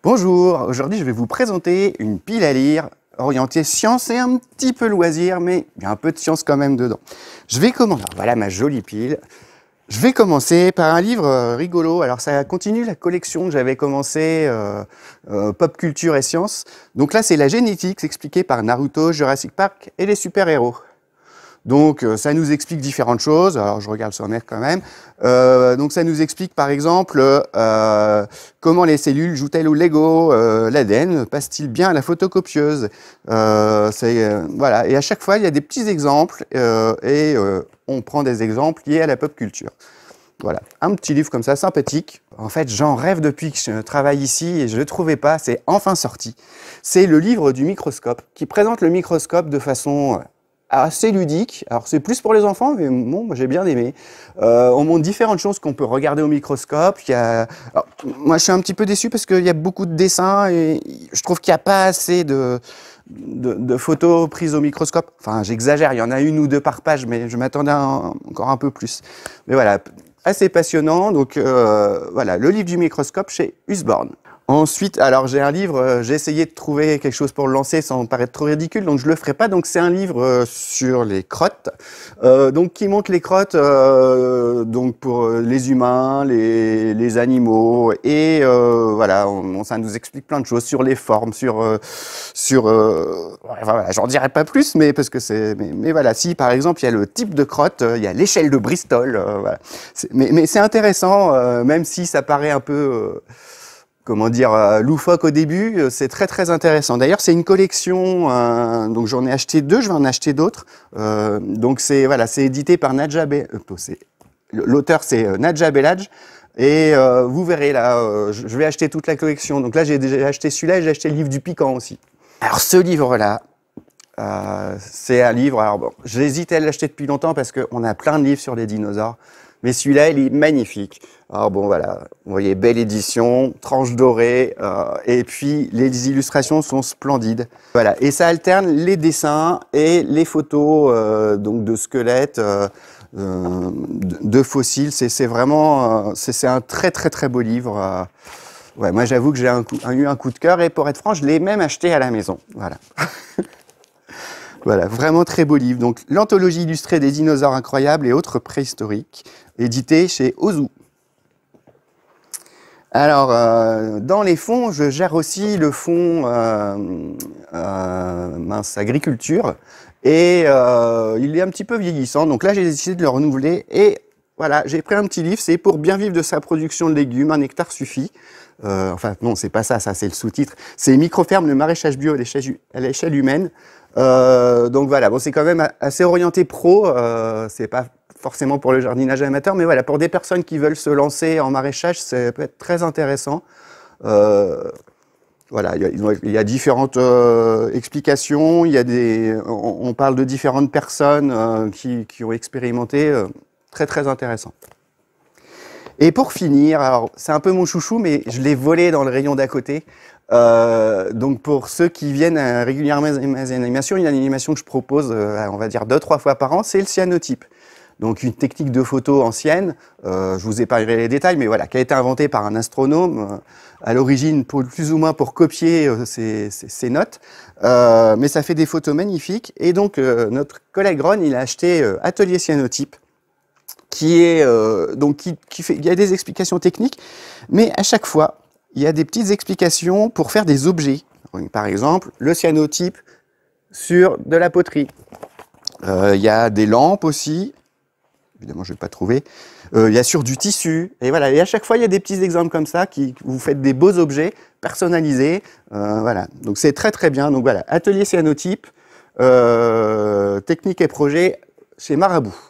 Bonjour, aujourd'hui je vais vous présenter une pile à lire orientée science et un petit peu loisir, mais il y a un peu de science quand même dedans. Je vais commencer, voilà ma jolie pile. Je vais commencer par un livre rigolo. Alors ça continue la collection que j'avais commencé, pop culture et science. Donc là c'est la génétique expliquée par Naruto, Jurassic Park et les super-héros. Donc ça nous explique différentes choses, alors je regarde le sommaire quand même. Donc ça nous explique par exemple comment les cellules jouent-elles au Lego, l'ADN passe-t-il bien à la photocopieuse. Voilà. Et à chaque fois il y a des petits exemples et on prend des exemples liés à la pop culture. Voilà, un petit livre comme ça, sympathique. En fait, j'en rêve depuis que je travaille ici et je ne le trouvais pas, c'est enfin sorti. C'est le livre du microscope qui présente le microscope de façon assez ludique. Alors c'est plus pour les enfants, mais bon, moi j'ai bien aimé. On montre différentes choses qu'on peut regarder au microscope. Alors, moi je suis un petit peu déçu parce qu'il y a beaucoup de dessins et je trouve qu'il n'y a pas assez de photos prises au microscope. Enfin j'exagère, il y en a une ou deux par page, mais je m'attendais encore un peu plus. Mais voilà, assez passionnant. Donc voilà, le livre du microscope chez Usborne. Ensuite, alors j'ai un livre, j'ai essayé de trouver quelque chose pour le lancer sans paraître trop ridicule, donc je le ferai pas. Donc c'est un livre sur les crottes, donc qui montre les crottes donc pour les humains, les animaux, et voilà, ça nous explique plein de choses sur les formes, voilà, j'en dirai pas plus, mais parce que mais voilà, si par exemple il y a le type de crotte, il y a l'échelle de Bristol, voilà. Mais c'est intéressant, même si ça paraît un peu comment dire, loufoque au début, c'est très intéressant. D'ailleurs, c'est une collection, donc j'en ai acheté deux, je vais en acheter d'autres. Donc c'est voilà, c'est édité par Nadja l'auteur c'est Nadja Belhadj, et vous verrez là, je vais acheter toute la collection. Donc là, j'ai déjà acheté celui-là et j'ai acheté le livre du piquant aussi. Alors ce livre-là, c'est un livre, alors bon, j'hésitais à l'acheter depuis longtemps parce qu'on a plein de livres sur les dinosaures. Mais celui-là, il est magnifique. Alors bon, voilà, vous voyez, belle édition, tranche dorée, et puis les illustrations sont splendides. Voilà, et ça alterne les dessins et les photos donc de squelettes, de fossiles. C'est vraiment, c'est un très beau livre. Ouais, moi, j'avoue que j'ai eu un coup de cœur, et pour être franc, je l'ai même acheté à la maison. Voilà. Voilà, vraiment très beau livre. Donc, l'anthologie illustrée des dinosaures incroyables et autres préhistoriques, édité chez Ozu. Alors, dans les fonds, je gère aussi le fonds agriculture, et il est un petit peu vieillissant. Donc là, j'ai décidé de le renouveler, et voilà, j'ai pris un petit livre, c'est pour bien vivre de sa production de légumes, un hectare suffit. Enfin, non, c'est pas ça c'est le sous-titre. C'est Microferme, le maraîchage bio à l'échelle humaine. Donc voilà, bon, c'est quand même assez orienté pro, c'est pas forcément pour le jardinage amateur, mais voilà, pour des personnes qui veulent se lancer en maraîchage, ça peut être très intéressant. Voilà, il y a différentes explications, on parle de différentes personnes qui ont expérimenté, très intéressant. Et pour finir, alors c'est un peu mon chouchou, mais je l'ai volé dans le rayon d'à côté. Donc pour ceux qui viennent régulièrement à mes animations, il y a une animation que je propose, on va dire 2-3 fois par an, c'est le cyanotype. Donc une technique de photo ancienne, je vous épargnerai les détails, mais voilà, qui a été inventée par un astronome, à l'origine plus ou moins pour copier ses notes, mais ça fait des photos magnifiques. Et donc notre collègue Ron, il a acheté Atelier Cyanotype, qui est il y a des explications techniques, mais à chaque fois, il y a des petites explications pour faire des objets. Par exemple, le cyanotype sur de la poterie. Il y a des lampes aussi. Évidemment, je ne vais pas trouver. Il y a sur du tissu. Et voilà. Et à chaque fois, il y a des petits exemples comme ça vous faites des beaux objets personnalisés. Voilà. Donc c'est très bien. Donc voilà, Atelier cyanotype, technique et projet chez Marabout.